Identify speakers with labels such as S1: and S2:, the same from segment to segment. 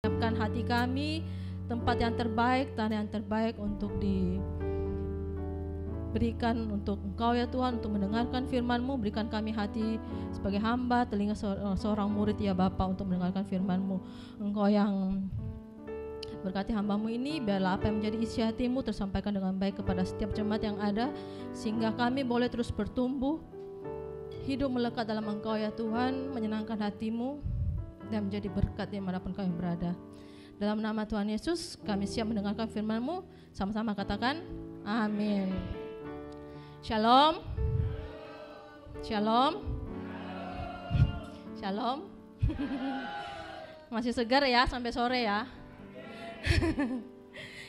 S1: Siapkan hati kami, tempat yang terbaik, tanah yang terbaik untuk diberikan untuk Engkau ya Tuhan, untuk mendengarkan firman-Mu. Berikan kami hati sebagai hamba, telinga seorang murid ya Bapa untuk mendengarkan firman-Mu. Engkau yang berkati hamba-Mu ini, biarlah apa yang menjadi isi hati-Mu tersampaikan dengan baik kepada setiap jemaat yang ada, sehingga kami boleh terus bertumbuh, hidup melekat dalam Engkau ya Tuhan, menyenangkan hati-Mu, dan menjadi berkat dimanapun kami berada. Dalam nama Tuhan Yesus kami siap mendengarkan firman-Mu. Sama-sama katakan amin. Shalom. Shalom. Shalom. Masih segar ya sampai sore ya.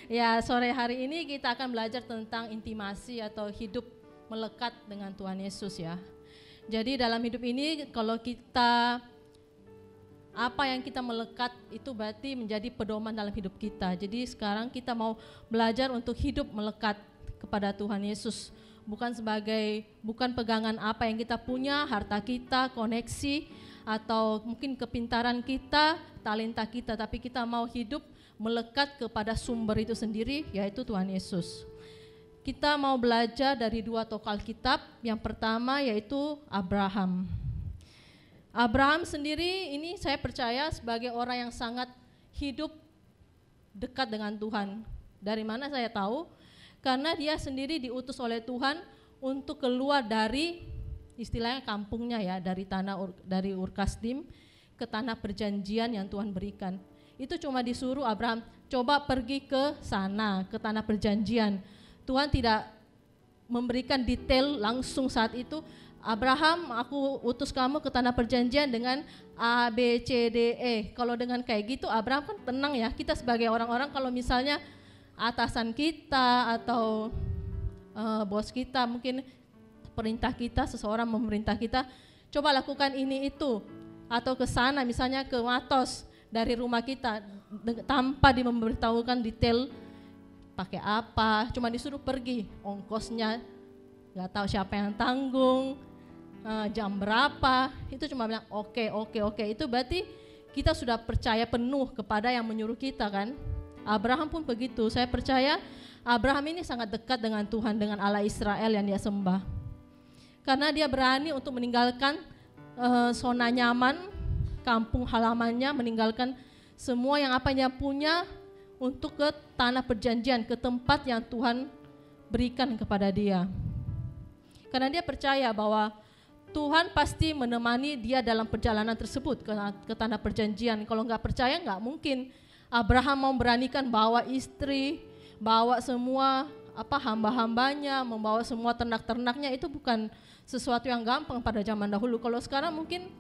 S1: Ya, sore hari ini kita akan belajar tentang intimasi atau hidup melekat dengan Tuhan Yesus ya. Jadi dalam hidup ini kalau kita apa yang kita melekat itu berarti menjadi pedoman dalam hidup kita. Jadi sekarang kita mau belajar untuk hidup melekat kepada Tuhan Yesus. Bukan pegangan apa yang kita punya, harta kita, koneksi, atau mungkin kepintaran kita, talenta kita. Tapi kita mau hidup melekat kepada sumber itu sendiri, yaitu Tuhan Yesus. Kita mau belajar dari 2 tokoh Alkitab. Yang pertama yaitu Abraham. Abraham sendiri ini saya percaya sebagai orang yang sangat hidup dekat dengan Tuhan. Dari mana saya tahu? Karena dia sendiri diutus oleh Tuhan untuk keluar dari istilahnya kampungnya ya, dari Ur Kasdim ke tanah perjanjian yang Tuhan berikan. Itu cuma disuruh Abraham, coba pergi ke sana, ke tanah perjanjian. Tuhan tidak memberikan detail langsung saat itu. Abraham, aku utus kamu ke tanah perjanjian dengan A, B, C, D, E. Kalau dengan kayak gitu Abraham kan tenang ya. Kita sebagai orang-orang kalau misalnya atasan kita atau bos kita mungkin perintah kita, seseorang memerintah kita, coba lakukan ini itu. Atau ke sana misalnya ke Matos dari rumah kita tanpa memberitahukan detail pakai apa, cuma disuruh pergi, ongkosnya nggak tahu siapa yang tanggung, jam berapa, itu cuma bilang oke. Itu berarti kita sudah percaya penuh kepada yang menyuruh kita kan. Abraham pun begitu. Saya percaya Abraham ini sangat dekat dengan Tuhan, dengan Allah Israel yang dia sembah. Karena dia berani untuk meninggalkan zona nyaman, kampung halamannya, meninggalkan semua yang apa yang dia punya untuk ke tanah perjanjian, ke tempat yang Tuhan berikan kepada dia. Karena dia percaya bahwa Tuhan pasti menemani dia dalam perjalanan tersebut ke tanah perjanjian. Kalau nggak percaya nggak mungkin Abraham mau beranikan bawa istri, bawa semua hamba-hambanya, membawa semua ternak-ternaknya. Itu bukan sesuatu yang gampang pada zaman dahulu. Kalau sekarang mungkin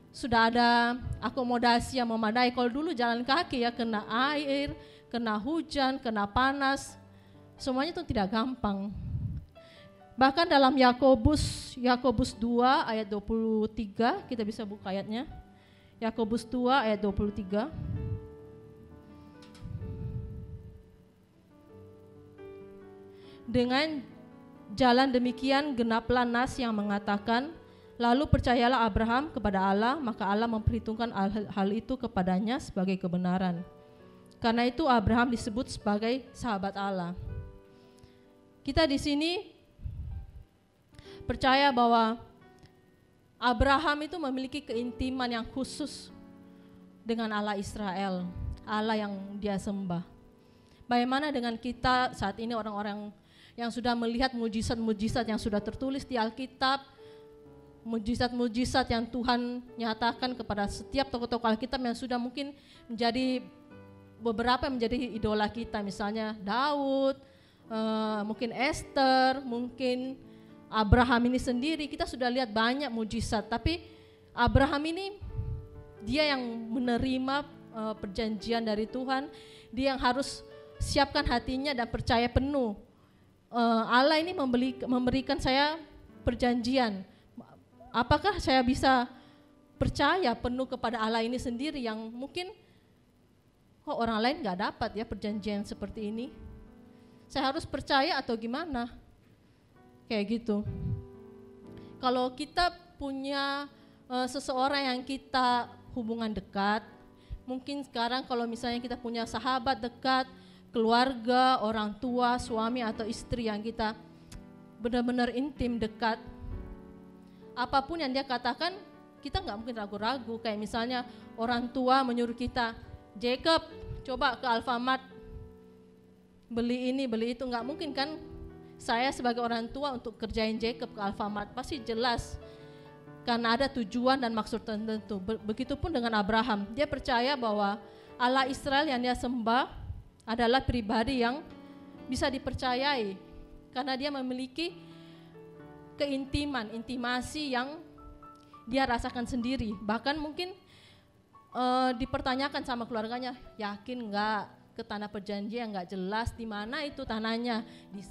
S1: sudah ada akomodasi yang memadai. Kalau dulu jalan kaki ya, kena air, kena hujan, kena panas, semuanya itu tidak gampang. Bahkan dalam Yakobus 2 ayat 23, kita bisa buka ayatnya. Yakobus 2 ayat 23. Dengan jalan demikian genaplah nas yang mengatakan, lalu percayalah Abraham kepada Allah, maka Allah memperhitungkan hal itu kepadanya sebagai kebenaran. Karena itu Abraham disebut sebagai sahabat Allah. Kita di sini percaya bahwa Abraham itu memiliki keintiman yang khusus dengan Allah Israel, Allah yang dia sembah. Bagaimana dengan kita saat ini, orang-orang yang sudah melihat mujizat-mujizat yang sudah tertulis di Alkitab, mujizat-mujizat yang Tuhan nyatakan kepada setiap tokoh-tokoh Alkitab yang sudah mungkin menjadi beberapa yang menjadi idola kita, misalnya Daud, mungkin Esther, mungkin Abraham ini sendiri. Kita sudah lihat banyak mujizat, tapi Abraham ini dia yang menerima perjanjian dari Tuhan, dia yang harus siapkan hatinya dan percaya penuh. Allah ini memberikan saya perjanjian. Apakah saya bisa percaya penuh kepada Allah ini sendiri yang mungkin orang lain gak dapat ya perjanjian seperti ini? Saya harus percaya atau gimana? Kayak gitu. Kalau kita punya seseorang yang kita hubungan dekat, Mungkin sekarang kalau misalnya kita punya sahabat dekat, keluarga, orang tua, suami atau istri yang kita benar-benar intim, dekat, apapun yang dia katakan, kita nggak mungkin ragu-ragu. Kayak misalnya orang tua menyuruh kita, Jacob, coba ke Alfamart, beli ini, beli itu. Nggak mungkin kan saya sebagai orang tua untuk kerjain Jacob ke Alfamart, pasti jelas. Karena ada tujuan dan maksud tertentu. Begitupun dengan Abraham, dia percaya bahwa Allah Israel yang dia sembah adalah pribadi yang bisa dipercayai. Karena dia memiliki keintiman, intimasi yang dia rasakan sendiri. Bahkan mungkin dipertanyakan sama keluarganya, yakin enggak ke tanah perjanjian, enggak jelas di mana itu tanahnya, di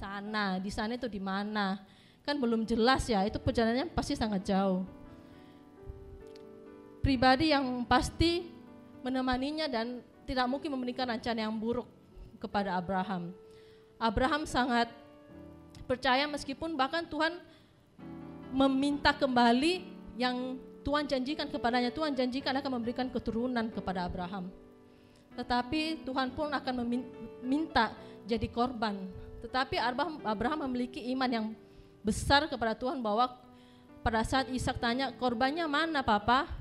S1: sana itu di mana, kan belum jelas ya, itu perjalanannya pasti sangat jauh. Pribadi yang pasti menemaninya dan tidak mungkin memberikan rencana yang buruk kepada Abraham. Abraham sangat percaya meskipun bahkan Tuhan meminta kembali yang Tuhan janjikan kepadanya. Tuhan janjikan akan memberikan keturunan kepada Abraham. Tetapi Tuhan pun akan meminta jadi korban. Tetapi Abraham memiliki iman yang besar kepada Tuhan bahwa pada saat Ishak tanya, korbannya mana Papa?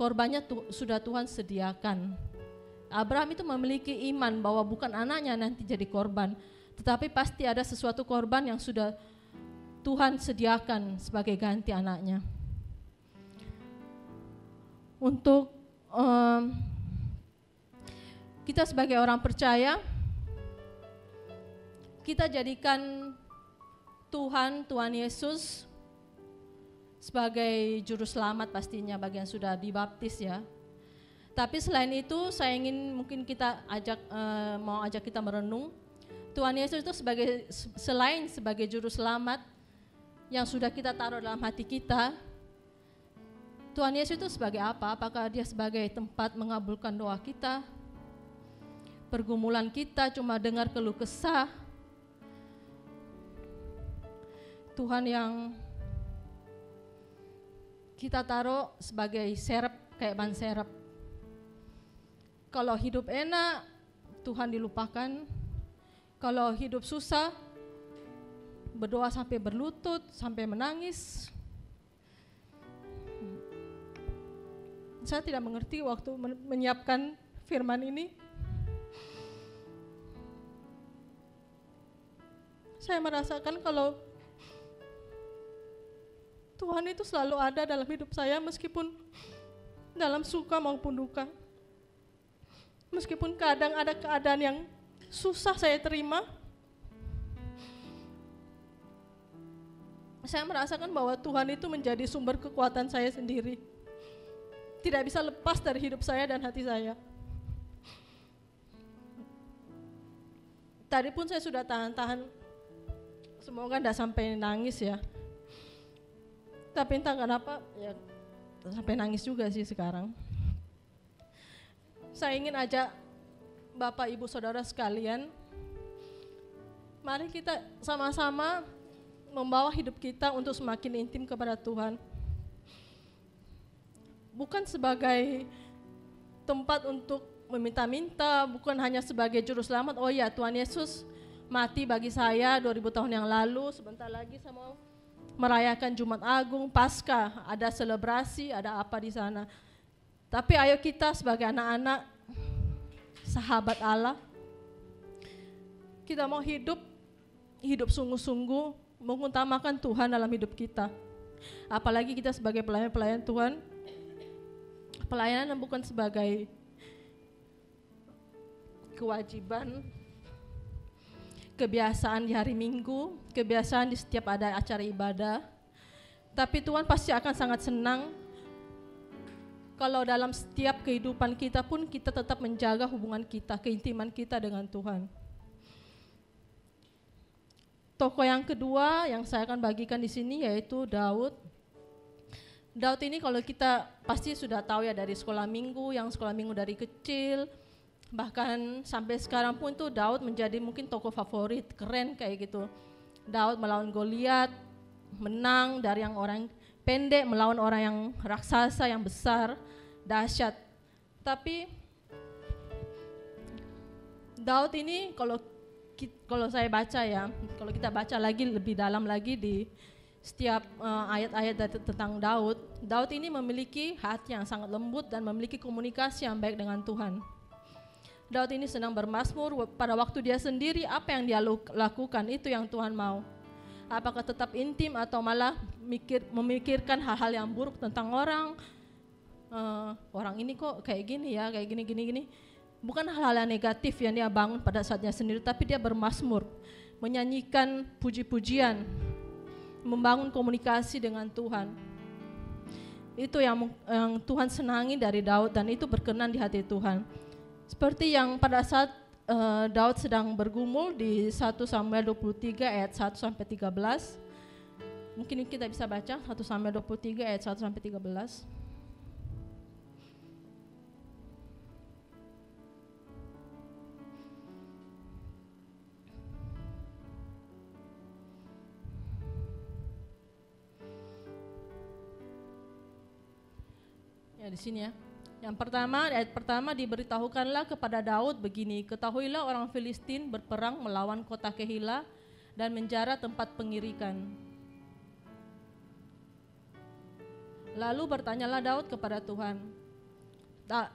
S1: Korbannya sudah Tuhan sediakan. Abraham itu memiliki iman bahwa bukan anaknya nanti jadi korban, tetapi pasti ada sesuatu korban yang sudah Tuhan sediakan sebagai ganti anaknya. Untuk kita sebagai orang percaya, kita jadikan Tuhan Yesus sebagai juru selamat pastinya bagi yang sudah dibaptis ya. Tapi selain itu saya ingin mungkin kita mau ajak kita merenung. Tuhan Yesus itu selain sebagai juru selamat yang sudah kita taruh dalam hati kita, Tuhan Yesus itu sebagai apa? Apakah dia sebagai tempat mengabulkan doa kita? Pergumulan kita cuma dengar keluh kesah? Tuhan yang kita taruh sebagai serep, kayak ban serep. Kalau hidup enak, Tuhan dilupakan. Kalau hidup susah, berdoa sampai berlutut, sampai menangis. Saya tidak mengerti waktu menyiapkan firman ini. Saya merasakan kalau Tuhan itu selalu ada dalam hidup saya meskipun dalam suka maupun duka. Meskipun kadang ada keadaan yang susah saya terima, saya merasakan bahwa Tuhan itu menjadi sumber kekuatan saya sendiri. Tidak bisa lepas dari hidup saya dan hati saya. Tadi pun saya sudah tahan-tahan, semoga tidak sampai nangis ya. Tapi entah kenapa ya sampai nangis juga sih sekarang. Saya ingin ajak Bapak Ibu Saudara sekalian, mari kita sama-sama membawa hidup kita untuk semakin intim kepada Tuhan. Bukan sebagai tempat untuk meminta-minta, bukan hanya sebagai juru selamat. Oh ya, Tuhan Yesus mati bagi saya 2000 tahun yang lalu, sebentar lagi saya mau merayakan Jumat Agung, Paskah, ada selebrasi, ada apa di sana. Tapi ayo kita sebagai anak-anak sahabat Allah, kita mau hidup sungguh-sungguh mengutamakan Tuhan dalam hidup kita. Apalagi kita sebagai pelayan-pelayan Tuhan, pelayanan bukan sebagai kewajiban, kebiasaan di hari Minggu, kebiasaan di setiap ada acara ibadah. Tapi Tuhan pasti akan sangat senang kalau dalam setiap kehidupan kita pun kita tetap menjaga hubungan kita, keintiman kita dengan Tuhan. Tokoh yang kedua yang saya akan bagikan di sini yaitu Daud. Daud ini kalau kita pasti sudah tahu ya dari sekolah minggu, yang sekolah minggu dari kecil, bahkan sampai sekarang pun tuh Daud menjadi mungkin tokoh favorit, keren kayak gitu. Daud melawan Goliat, menang dari yang orang pendek melawan orang yang raksasa yang besar, dahsyat. Tapi Daud ini kalau saya baca ya, kalau kita baca lagi lebih dalam lagi di setiap ayat-ayat tentang Daud, Daud ini memiliki hati yang sangat lembut dan memiliki komunikasi yang baik dengan Tuhan. Daud ini senang bermazmur, pada waktu dia sendiri apa yang dia lakukan itu yang Tuhan mau. Apakah tetap intim atau malah memikirkan hal-hal yang buruk tentang orang, orang ini kok kayak gini ya, kayak gini. Bukan hal-hal yang negatif yang dia bangun pada saatnya sendiri, tapi dia bermazmur, menyanyikan puji-pujian, membangun komunikasi dengan Tuhan. Itu yang Tuhan senangi dari Daud dan itu berkenan di hati Tuhan. Seperti yang pada saat Daud sedang bergumul di 1 Samuel 23 ayat 1 sampai 13. Mungkin kita bisa baca 1 Samuel 23 ayat 1 sampai 13. Ya di sini ya. Yang pertama, ayat pertama, diberitahukanlah kepada Daud begini, ketahuilah orang Filistin berperang melawan kota Kehila dan menjara tempat pengirikan. Lalu bertanyalah Daud kepada Tuhan.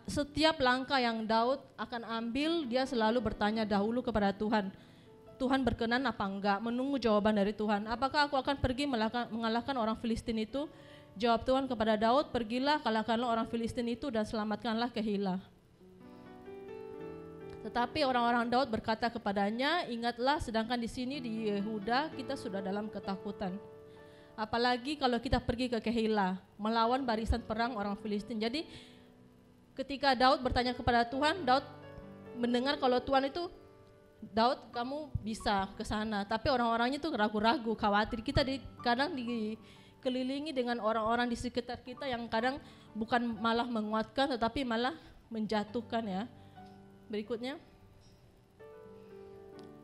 S1: Setiap langkah yang Daud akan ambil, dia selalu bertanya dahulu kepada Tuhan. Tuhan berkenan apa enggak, menunggu jawaban dari Tuhan. Apakah aku akan pergi mengalahkan orang Filistin itu? Jawab Tuhan kepada Daud, pergilah, kalahkanlah orang Filistin itu dan selamatkanlah Kehila. Tetapi orang-orang Daud berkata kepadanya, ingatlah sedangkan di sini di Yehuda kita sudah dalam ketakutan. Apalagi kalau kita pergi ke Kehila, melawan barisan perang orang Filistin. Jadi ketika Daud bertanya kepada Tuhan, Daud mendengar kalau Tuhan itu, Daud kamu bisa ke sana. Tapi orang-orangnya itu ragu-ragu, khawatir. Kita kadang dikelilingi dengan orang-orang di sekitar kita yang kadang bukan malah menguatkan tetapi malah menjatuhkan ya. Berikutnya.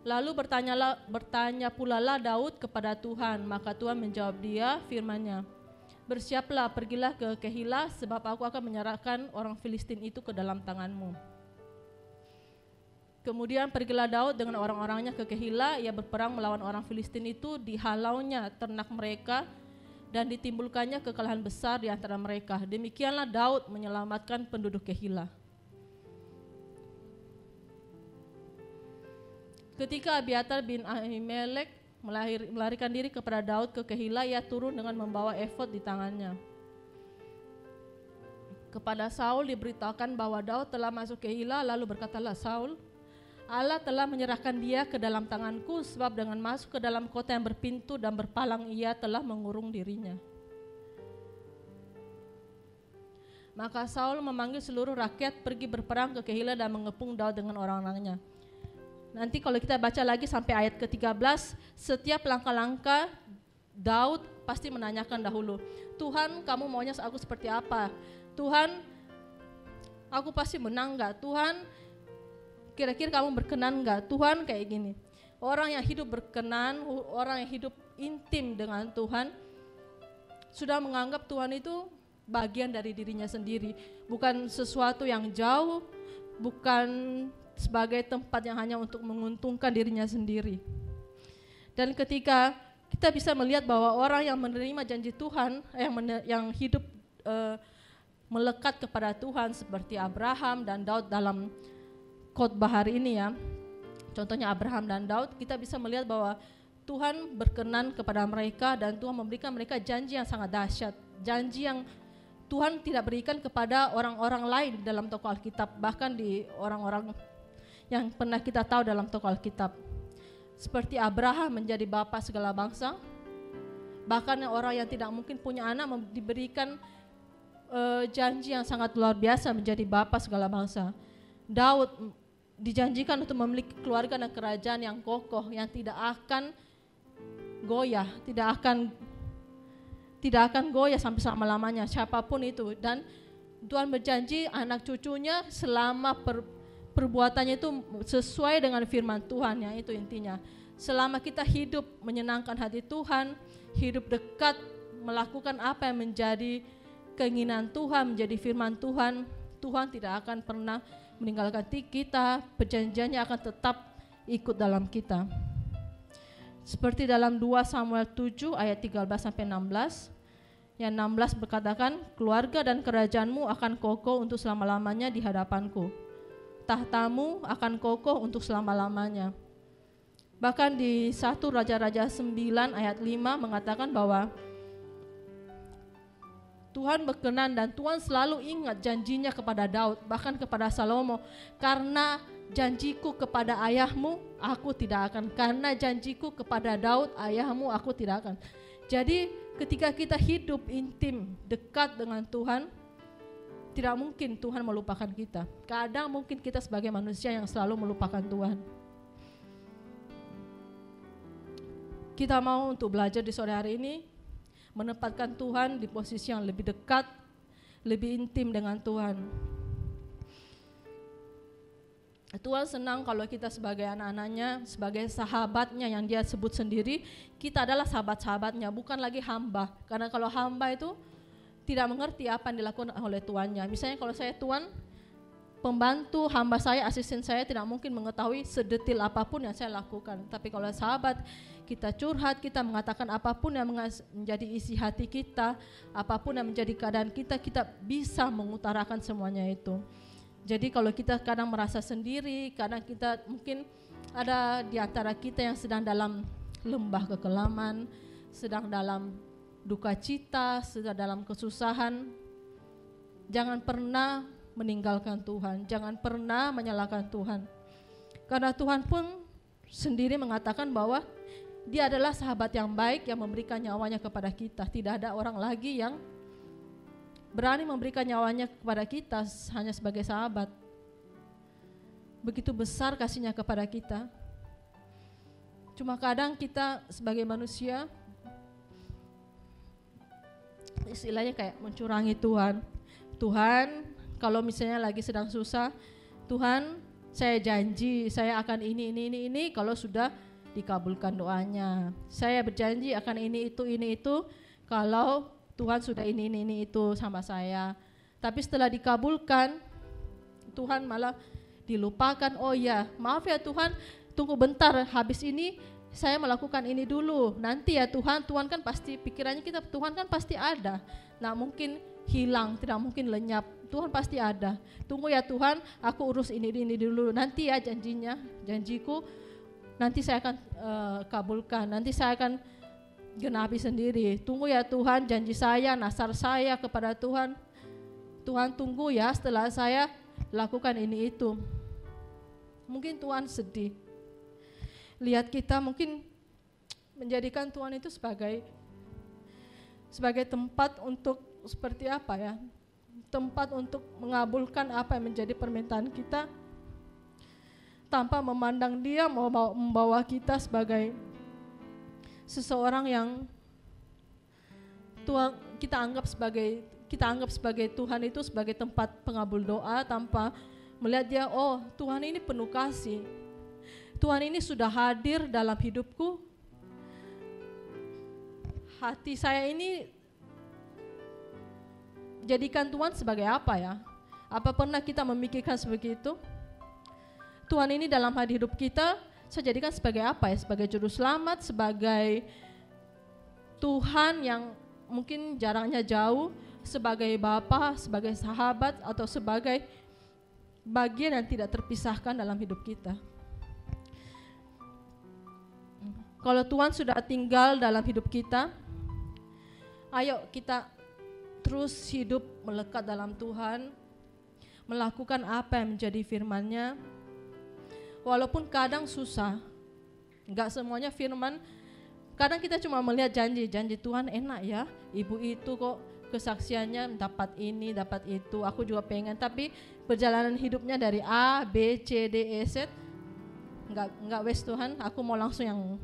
S1: Lalu bertanya pula lah Daud kepada Tuhan, maka Tuhan menjawab dia firman-Nya, bersiaplah, pergilah ke Kehila sebab aku akan menyerahkan orang Filistin itu ke dalam tanganmu. Kemudian pergilah Daud dengan orang-orangnya ke Kehila, ia berperang melawan orang Filistin itu, dihalaunya ternak mereka dan ditimbulkannya kekalahan besar di antara mereka. Demikianlah Daud menyelamatkan penduduk Kehila. Ketika Abiatar bin Ahimelek melarikan diri kepada Daud ke Kehila, ia turun dengan membawa efod di tangannya. Kepada Saul diberitakan bahwa Daud telah masuk Kehila, lalu berkatalah Saul, Allah telah menyerahkan dia ke dalam tanganku, sebab dengan masuk ke dalam kota yang berpintu dan berpalang ia telah mengurung dirinya. Maka Saul memanggil seluruh rakyat pergi berperang ke Kehila dan mengepung Daud dengan orang-orangnya. Nanti kalau kita baca lagi sampai ayat ke-13, setiap langkah-langkah Daud pasti menanyakan dahulu, Tuhan kamu maunya aku seperti apa? Tuhan aku pasti menang gak? Tuhan kira-kira kamu berkenan gak? Tuhan kayak gini. Orang yang hidup berkenan, orang yang hidup intim dengan Tuhan, sudah menganggap Tuhan itu bagian dari dirinya sendiri. Bukan sesuatu yang jauh, bukan sebagai tempat yang hanya untuk menguntungkan dirinya sendiri. Dan ketika kita bisa melihat bahwa orang yang menerima janji Tuhan, yang hidup melekat kepada Tuhan seperti Abraham dan Daud dalam khotbah hari ini ya, contohnya Abraham dan Daud, kita bisa melihat bahwa Tuhan berkenan kepada mereka dan Tuhan memberikan mereka janji yang sangat dahsyat, janji yang Tuhan tidak berikan kepada orang-orang lain dalam tokoh Alkitab, bahkan di orang-orang yang pernah kita tahu dalam tokoh Alkitab. Seperti Abraham menjadi bapa segala bangsa, bahkan orang yang tidak mungkin punya anak diberikan janji yang sangat luar biasa menjadi bapa segala bangsa. Daud dijanjikan untuk memiliki keluarga dan kerajaan yang kokoh, yang tidak akan goyah, tidak akan goyah sampai selama-lamanya, siapapun itu. Dan Tuhan berjanji anak cucunya selama perbuatannya itu sesuai dengan firman Tuhan, yang itu intinya. Selama kita hidup menyenangkan hati Tuhan, hidup dekat, melakukan apa yang menjadi keinginan Tuhan, menjadi firman Tuhan, Tuhan tidak akan pernah meninggalkan kita, perjanjiannya akan tetap ikut dalam kita. Seperti dalam 2 Samuel 7 ayat 13-16, yang 16 berkatakan, keluarga dan kerajaanmu akan kokoh untuk selama-lamanya di hadapanku. Tahtamu akan kokoh untuk selama-lamanya. Bahkan di 1 Raja-Raja 9 ayat 5 mengatakan bahwa Tuhan berkenan dan Tuhan selalu ingat janjinya kepada Daud, bahkan kepada Salomo. Karena janjiku kepada ayahmu, aku tidak akan. Karena janjiku kepada Daud, ayahmu, aku tidak akan. Jadi ketika kita hidup intim, dekat dengan Tuhan, tidak mungkin Tuhan melupakan kita. Kadang mungkin kita sebagai manusia yang selalu melupakan Tuhan. Kita mau untuk belajar di sore hari ini, menempatkan Tuhan di posisi yang lebih dekat, lebih intim dengan Tuhan. Tuhan senang kalau kita sebagai anak-anaknya, sebagai sahabatnya yang dia sebut sendiri, kita adalah sahabat-sahabatnya, bukan lagi hamba. Karena kalau hamba itu tidak mengerti apa yang dilakukan oleh tuannya. Misalnya kalau saya tuan, pembantu, hamba saya, asisten saya tidak mungkin mengetahui sedetil apapun yang saya lakukan. Tapi kalau sahabat, kita curhat, kita mengatakan apapun yang menjadi isi hati kita, apapun yang menjadi keadaan kita, kita bisa mengutarakan semuanya itu. Jadi kalau kita kadang merasa sendiri, kadang kita mungkin ada di antara kita yang sedang dalam lembah kekelaman, sedang dalam duka cita, sedang dalam kesusahan, jangan pernah meninggalkan Tuhan, jangan pernah menyalahkan Tuhan. Karena Tuhan pun sendiri mengatakan bahwa Dia adalah sahabat yang baik yang memberikan nyawanya kepada kita. Tidak ada orang lagi yang berani memberikan nyawanya kepada kita hanya sebagai sahabat. Begitu besar kasihnya kepada kita. Cuma kadang kita sebagai manusia istilahnya kayak mencurangi Tuhan. Tuhan, kalau misalnya lagi sedang susah, Tuhan, saya janji saya akan ini kalau sudah dikabulkan doanya. Saya berjanji akan ini itu kalau Tuhan sudah ini itu sama saya. Tapi setelah dikabulkan, Tuhan malah dilupakan. Oh ya, maaf ya Tuhan, tunggu bentar, habis ini saya melakukan ini dulu. Nanti ya Tuhan kan pasti, pikirannya kita Tuhan kan pasti ada. Nah mungkin hilang, tidak mungkin lenyap. Tuhan pasti ada. Tunggu ya Tuhan, aku urus ini dulu. Nanti ya janjiku, nanti saya akan kabulkan. Nanti saya akan genapi sendiri. Tunggu ya Tuhan, janji saya, nasar saya kepada Tuhan. Tuhan tunggu ya setelah saya lakukan ini itu. Mungkin Tuhan sedih. Lihat kita mungkin menjadikan Tuhan itu sebagai tempat untuk seperti apa ya? Tempat untuk mengabulkan apa yang menjadi permintaan kita, tanpa memandang Dia mau membawa kita sebagai seseorang yang Tuhan kita anggap sebagai Tuhan itu sebagai tempat pengabul doa, tanpa melihat Dia, oh Tuhan ini penuh kasih, Tuhan ini sudah hadir dalam hidupku, hati saya ini jadikan Tuhan sebagai apa ya? Apa pernah kita memikirkan seperti itu? Tuhan ini dalam hidup kita saya jadikan sebagai apa ya? Sebagai juru selamat, sebagai Tuhan yang mungkin jaraknya jauh, sebagai Bapa, sebagai sahabat, atau sebagai bagian yang tidak terpisahkan dalam hidup kita. Kalau Tuhan sudah tinggal dalam hidup kita, ayo kita terus hidup melekat dalam Tuhan, melakukan apa yang menjadi firman-Nya. Walaupun kadang susah, enggak semuanya firman. Kadang kita cuma melihat janji Tuhan enak ya, ibu itu kok kesaksiannya dapat ini, dapat itu, aku juga pengen. Tapi perjalanan hidupnya dari A, B, C, D, E, Z, enggak wes Tuhan, aku mau langsung yang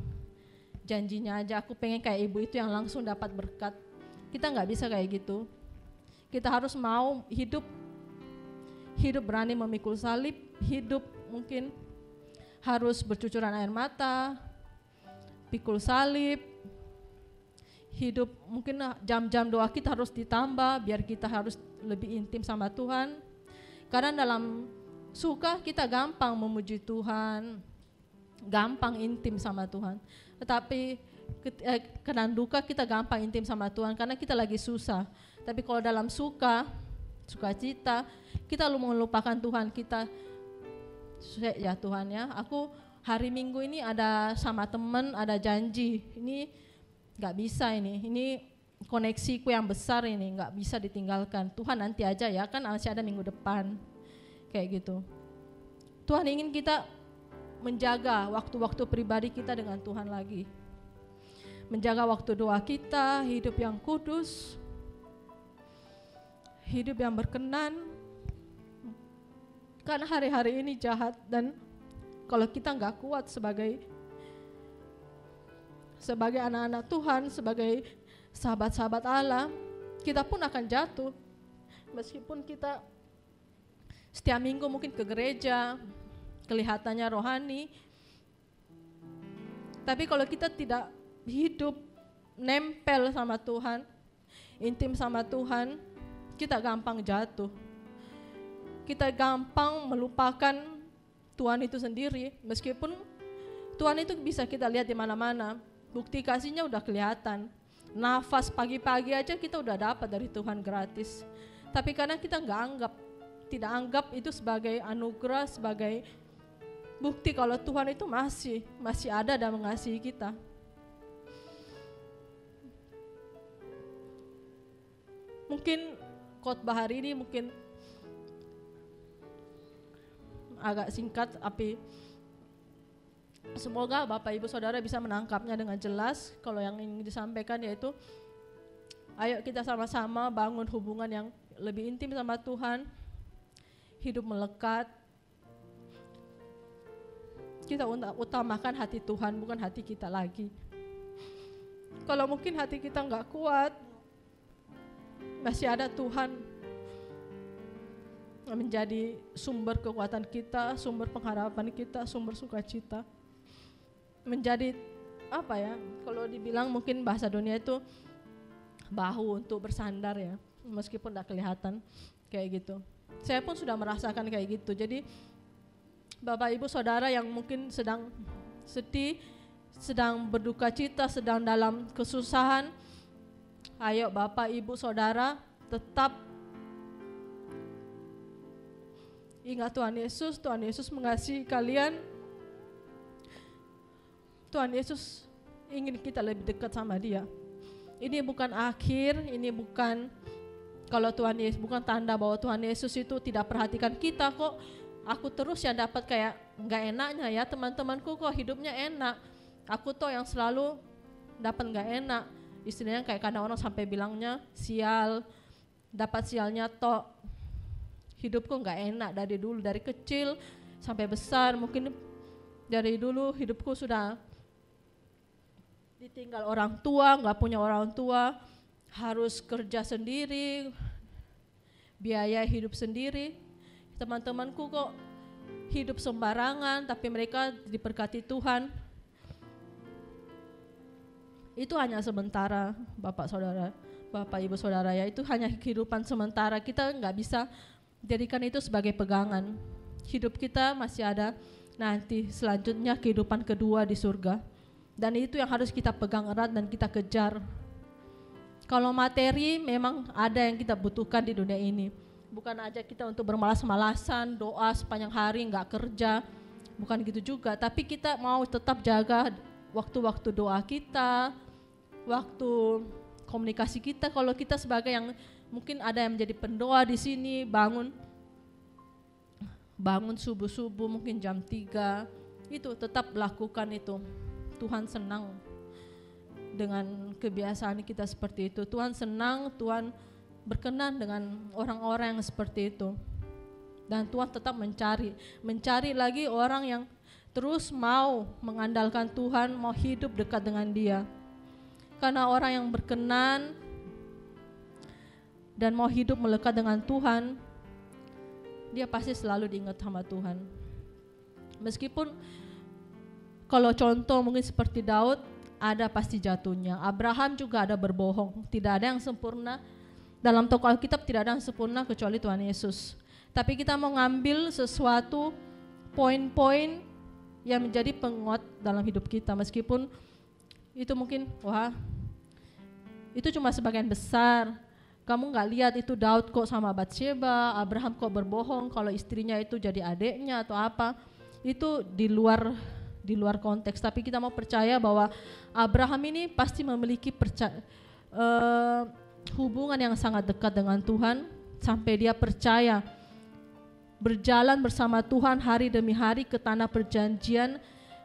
S1: janjinya aja. Aku pengen kayak ibu itu yang langsung dapat berkat. Kita enggak bisa kayak gitu. Kita harus mau hidup berani memikul salib, hidup mungkin harus bercucuran air mata, pikul salib, hidup mungkin jam-jam doa kita harus ditambah biar kita harus lebih intim sama Tuhan. Karena dalam suka kita gampang memuji Tuhan, gampang intim sama Tuhan. Tetapi karena duka kita gampang intim sama Tuhan karena kita lagi susah. Tapi kalau dalam sukacita, kita melupakan Tuhan kita. Ya Tuhan ya, aku hari Minggu ini ada sama teman, ada janji. Ini gak bisa ini koneksiku yang besar ini, gak bisa ditinggalkan. Tuhan nanti aja ya, kan masih ada minggu depan. Kayak gitu. Tuhan ingin kita menjaga waktu-waktu pribadi kita dengan Tuhan lagi. Menjaga waktu doa kita, hidup yang kudus, hidup yang berkenan. Karena hari-hari ini jahat dan kalau kita gak kuat sebagai anak-anak Tuhan, sebagai sahabat-sahabat Allah, kita pun akan jatuh. Meskipun kita setiap minggu mungkin ke gereja, kelihatannya rohani, tapi kalau kita tidak hidup nempel sama Tuhan, intim sama Tuhan, kita gampang jatuh. Kita gampang melupakan Tuhan itu sendiri, meskipun Tuhan itu bisa kita lihat di mana-mana. Bukti kasihnya udah kelihatan. Nafas pagi-pagi aja kita udah dapat dari Tuhan gratis. Tapi karena kita tidak anggap itu sebagai anugerah, sebagai bukti kalau Tuhan itu masih ada dan mengasihi kita. Mungkin khotbah hari ini mungkin agak singkat, tapi semoga Bapak Ibu Saudara bisa menangkapnya dengan jelas. Kalau yang ingin disampaikan yaitu, ayo kita sama-sama bangun hubungan yang lebih intim sama Tuhan, hidup melekat. Kita utamakan hati Tuhan, bukan hati kita lagi. Kalau mungkin hati kita nggak kuat, masih ada Tuhan menjadi sumber kekuatan kita, sumber pengharapan kita, sumber sukacita. Menjadi apa ya, kalau dibilang mungkin bahasa dunia itu bahu untuk bersandar ya, meskipun tidak kelihatan kayak gitu. Saya pun sudah merasakan kayak gitu. Jadi Bapak Ibu Saudara yang mungkin sedang sedih, sedang berduka cita, sedang dalam kesusahan, ayo Bapak Ibu Saudara tetap ingat Tuhan Yesus. Tuhan Yesus mengasihi kalian. Tuhan Yesus ingin kita lebih dekat sama Dia. Ini bukan akhir, ini bukan kalau Tuhan Yesus, bukan tanda bahwa Tuhan Yesus itu tidak perhatikan kita kok. Aku terus yang dapat kayak nggak enaknya ya, teman-temanku kok hidupnya enak. Aku tuh yang selalu dapat nggak enak. Istilahnya kayak kadang orang sampai bilangnya sial, dapat sialnya tok. Hidupku nggak enak dari dulu, dari kecil sampai besar. Mungkin dari dulu hidupku sudah ditinggal orang tua, nggak punya orang tua, harus kerja sendiri, biaya hidup sendiri. Teman-temanku kok hidup sembarangan, tapi mereka diberkati Tuhan. Itu hanya sementara, Bapak Saudara, Bapak Ibu Saudara ya, itu hanya kehidupan sementara. Kita nggak bisa jadikan itu sebagai pegangan. Hidup kita masih ada nanti selanjutnya kehidupan kedua di surga. Dan itu yang harus kita pegang erat dan kita kejar. Kalau materi memang ada yang kita butuhkan di dunia ini. Bukan aja kita untuk bermalas-malasan, doa sepanjang hari nggak kerja. Bukan gitu juga, tapi kita mau tetap jaga waktu-waktu doa kita, waktu komunikasi kita. Kalau kita sebagai yang mungkin ada yang menjadi pendoa di sini, bangun subuh-subuh mungkin jam 3, itu tetap lakukan itu. Tuhan senang dengan kebiasaan kita seperti itu. Tuhan senang, Tuhan berkenan dengan orang-orang yang seperti itu. Dan Tuhan tetap mencari lagi orang yang terus mau mengandalkan Tuhan, mau hidup dekat dengan Dia. Karena orang yang berkenan dan mau hidup melekat dengan Tuhan, dia pasti selalu diingat sama Tuhan. Meskipun kalau contoh mungkin seperti Daud, ada pasti jatuhnya. Abraham juga ada berbohong, tidak ada yang sempurna. Dalam tokoh Alkitab tidak ada yang sempurna kecuali Tuhan Yesus. Tapi kita mau ngambil sesuatu poin-poin yang menjadi penguat dalam hidup kita, meskipun itu mungkin wah itu cuma sebagian besar. Kamu nggak lihat itu Daud kok sama Batsheba, Abraham kok berbohong kalau istrinya itu jadi adiknya atau apa. Itu di luar konteks. Tapi kita mau percaya bahwa Abraham ini pasti memiliki hubungan yang sangat dekat dengan Tuhan, sampai dia percaya berjalan bersama Tuhan hari demi hari ke tanah perjanjian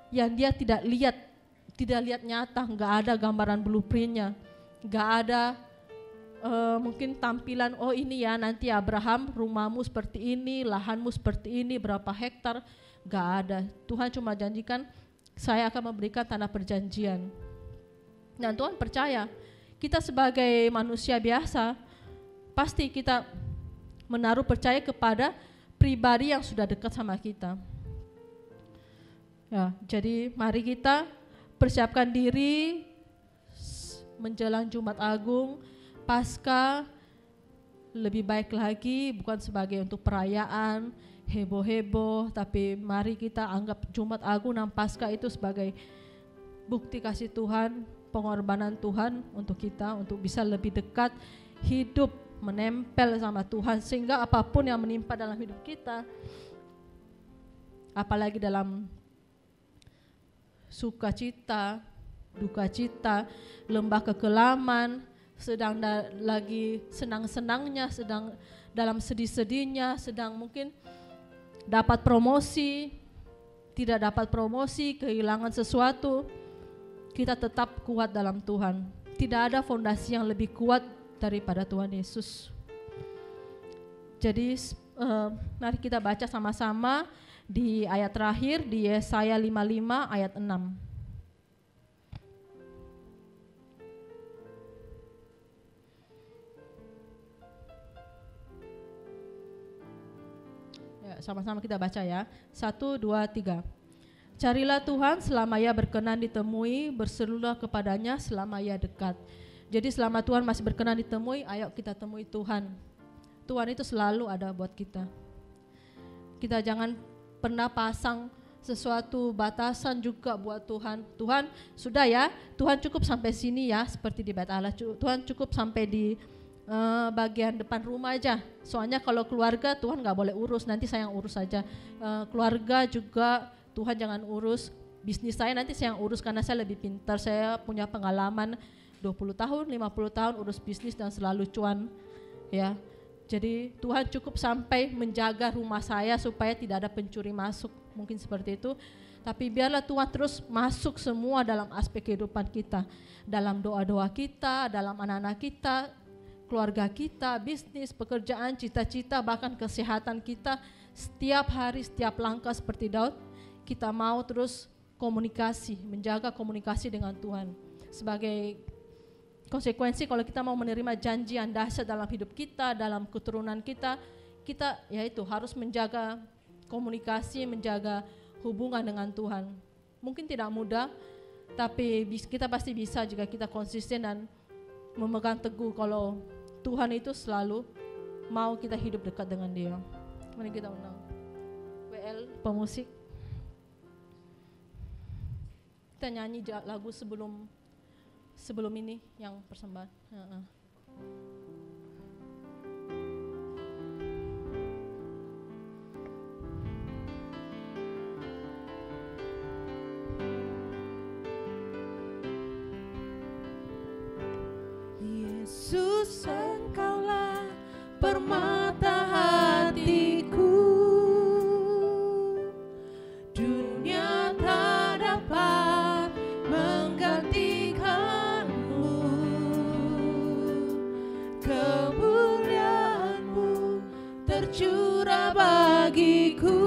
S1: yang dia tidak lihat nyata, nggak ada gambaran blueprintnya, nggak ada mungkin tampilan, oh ini ya nanti Abraham rumahmu seperti ini, lahanmu seperti ini, berapa hektar, gak ada. Tuhan cuma janjikan saya akan memberikan tanah perjanjian. Dan Tuhan percaya kita sebagai manusia biasa pasti kita menaruh percaya kepada pribadi yang sudah dekat sama kita. Ya, jadi mari kita persiapkan diri menjelang Jumat Agung, Paskah, lebih baik lagi bukan sebagai untuk perayaan heboh-heboh, tapi mari kita anggap Jumat Agung dan Paskah itu sebagai bukti kasih Tuhan, pengorbanan Tuhan untuk kita, untuk bisa lebih dekat, hidup menempel sama Tuhan, sehingga apapun yang menimpa dalam hidup kita, apalagi dalam sukacita, duka cita, lembah kekelaman, sedang lagi senang-senangnya, sedang dalam sedih-sedihnya, sedang mungkin dapat promosi, tidak dapat promosi, kehilangan sesuatu, kita tetap kuat dalam Tuhan. Tidak ada fondasi yang lebih kuat daripada Tuhan Yesus. Jadi mari kita baca sama-sama di ayat terakhir di Yesaya 55 ayat 6. Sama-sama kita baca ya. 1, 2, 3. Carilah Tuhan selama ia berkenan ditemui, berserulah kepadanya selama ia dekat. Jadi selama Tuhan masih berkenan ditemui, ayo kita temui Tuhan. Tuhan itu selalu ada buat kita. Kita jangan pernah pasang sesuatu batasan juga buat Tuhan. Tuhan sudah ya, Tuhan cukup sampai sini ya, seperti di Bait Allah. Tuhan cukup sampai di bagian depan rumah aja. Soalnya kalau keluarga Tuhan nggak boleh urus, nanti saya yang urus saja. Keluarga juga Tuhan jangan urus. Bisnis saya nanti saya yang urus karena saya lebih pintar, saya punya pengalaman 20 tahun, 50 tahun urus bisnis dan selalu cuan ya. Jadi Tuhan cukup sampai menjaga rumah saya supaya tidak ada pencuri masuk, mungkin seperti itu. Tapi biarlah Tuhan terus masuk semua dalam aspek kehidupan kita, dalam doa-doa kita, dalam anak-anak kita, keluarga kita, bisnis, pekerjaan, cita-cita, bahkan kesehatan kita. Setiap hari, setiap langkah seperti Daud, kita mau terus komunikasi, menjaga komunikasi dengan Tuhan. Sebagai konsekuensi kalau kita mau menerima janji yang dahsyat dalam hidup kita, dalam keturunan kita, kita yaitu harus menjaga komunikasi, menjaga hubungan dengan Tuhan. Mungkin tidak mudah, tapi kita pasti bisa jika kita konsisten dan memegang teguh kalau Tuhan itu selalu mau kita hidup dekat dengan Dia. Mari kita undang WL pemusik. Kita nyanyi lagu sebelum ini yang persembahan.
S2: Yesus, Engkaulah permata hatiku, dunia tak dapat menggantikanmu, kemuliaan-Mu tercurah bagiku,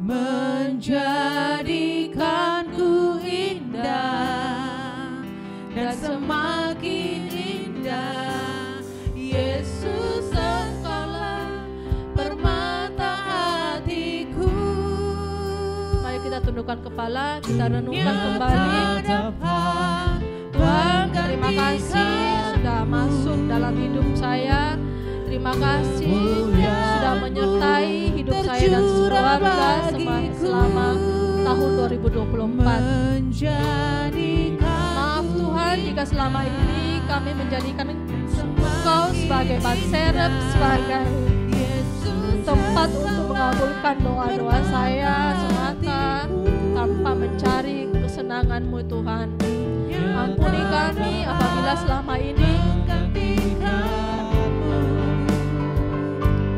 S2: menjadikanku indah dan semakin indah. Yesus, Engkaulah permata hatiku.
S1: Mari kita tundukkan kepala, kita renungkan kembali. Tuhan, terima kasih sudah masuk dalam hidup saya. Terima Terima kasih sudah menyertai hidup saya dan keluarga selama tahun 2024. Maaf Tuhan jika selama ini kami menjadikan Engkau sebagai ban serep, sebagai tempat untuk mengabulkan doa-doa saya semata tanpa mencari kesenangan-Mu Tuhan. Ampuni kami apabila selama ini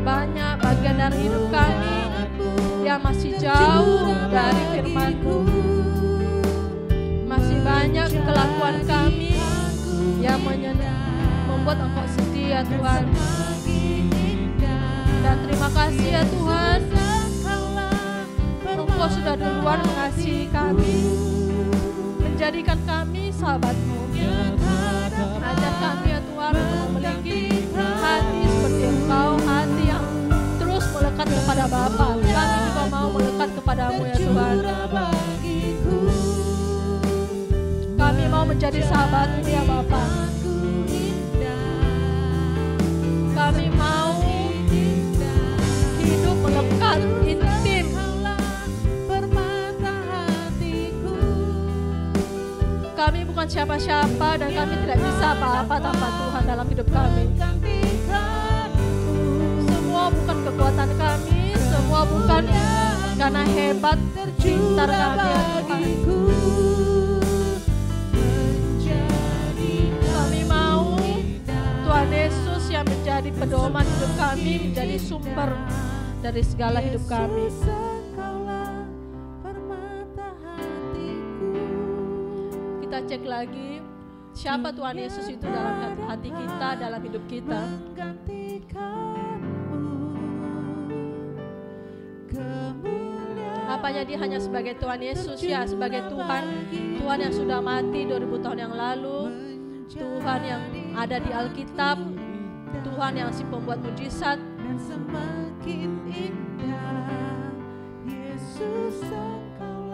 S1: banyak bagian dari hidup kami yang masih jauh dari firman-Mu. Masih banyak kelakuan kami yang membuat Engkau sedih ya Tuhan. Dan terima kasih ya Tuhan, Engkau sudah duluan mengasihi kami, menjadikan kami sahabat-Mu. Ajar kami ya Tuhan untuk memiliki hati seperti Engkau, hati yang terus melekat kepada Bapa. Kami juga mau melekat kepadamu ya Tuhan. Kami mau menjadi sahabat-Mu ya Bapa. Kami mau hidup melekat, intim. Kami bukan siapa-siapa dan kami tidak bisa apa-apa tanpa Tuhan dalam hidup kami. Semua bukan kekuatan kami, semua bukan karena hebat pintar kami ya Tuhan. Kami mau Tuhan Yesus yang menjadi pedoman hidup kami, menjadi sumber dari segala hidup kami. Kita cek lagi siapa Tuhan Yesus itu dalam hati kita, dalam hidup kita. Apanya dia hanya sebagai Tuhan Yesus ya, sebagai Tuhan yang sudah mati 2000 tahun yang lalu, Tuhan yang ada di Alkitab, Tuhan yang si pembuat mujizat.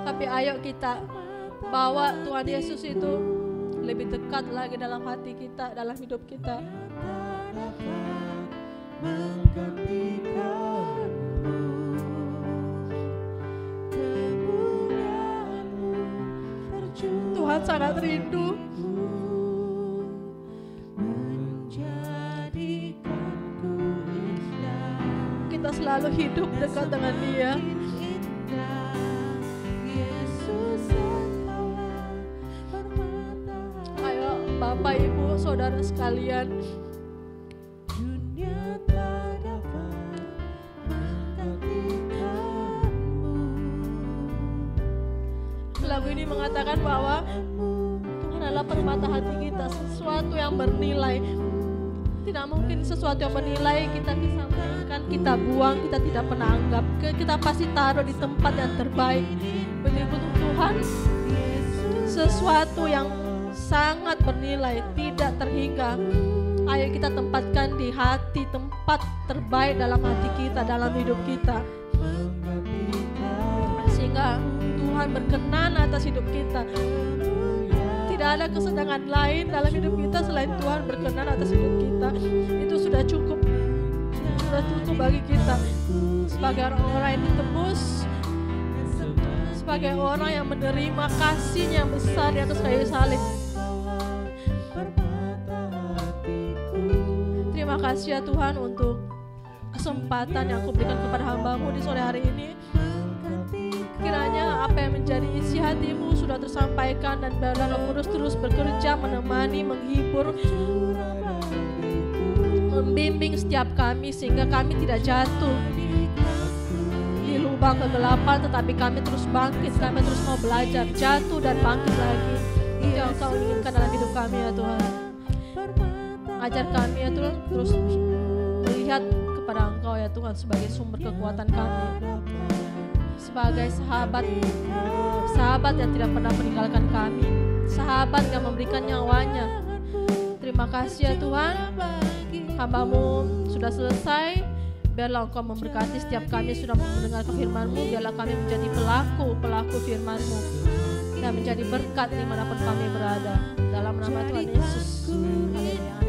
S1: Tapi ayo kita bawa Tuhan Yesus itu lebih dekat lagi dalam hati kita, dalam hidup kita. Tuhan sangat rindu kita selalu hidup dekat dengan Dia. Ayo Bapak, Ibu, Saudara sekalian, lagu ini mengatakan bahwa Tuhan adalah permata hati kita, sesuatu yang bernilai. Tidak mungkin sesuatu yang bernilai kita bisa berikan, kita buang, kita tidak pernah anggap. Kita pasti taruh di tempat yang terbaik. Begitu Tuhan, sesuatu yang sangat bernilai, tidak terhingga. Ayo kita tempatkan di hati, tempat terbaik dalam hati kita, dalam hidup kita. Sehingga Tuhan berkenan atas hidup kita. Tidak ada kesenangan lain dalam hidup kita selain Tuhan berkenan atas hidup kita. Itu sudah cukup. Sudah cukup bagi kita. Sebagai orang-orang yang ditebus, sebagai orang yang menerima kasih-Nya yang besar di atas kayu salib. Terima kasih ya Tuhan untuk kesempatan yang Kau berikan kepada hamba-Mu di sore hari ini. Kiranya apa yang menjadi isi hati-Mu sudah tersampaikan, dan biarlah Roh Kudus terus bekerja, menemani, menghibur, membimbing setiap kami sehingga kami tidak jatuh di lubang kegelapan, tetapi kami terus bangkit, kami terus mau belajar, jatuh dan bangkit lagi. Itu yang Kau inginkan dalam hidup kami ya Tuhan. Ajar kami ya Tuhan terus melihat kepada Engkau ya Tuhan sebagai sumber kekuatan kami, sebagai sahabat yang tidak pernah meninggalkan kami, sahabat yang memberikan nyawanya. Terima kasih ya Tuhan, hamba-Mu sudah selesai. Biarlah Engkau memberkati setiap kami sudah mendengar firman-Mu. Biarlah kami menjadi pelaku firman-Mu dan menjadi berkat dimanapun kami berada. Dalam nama Tuhan Yesus. Haleluya.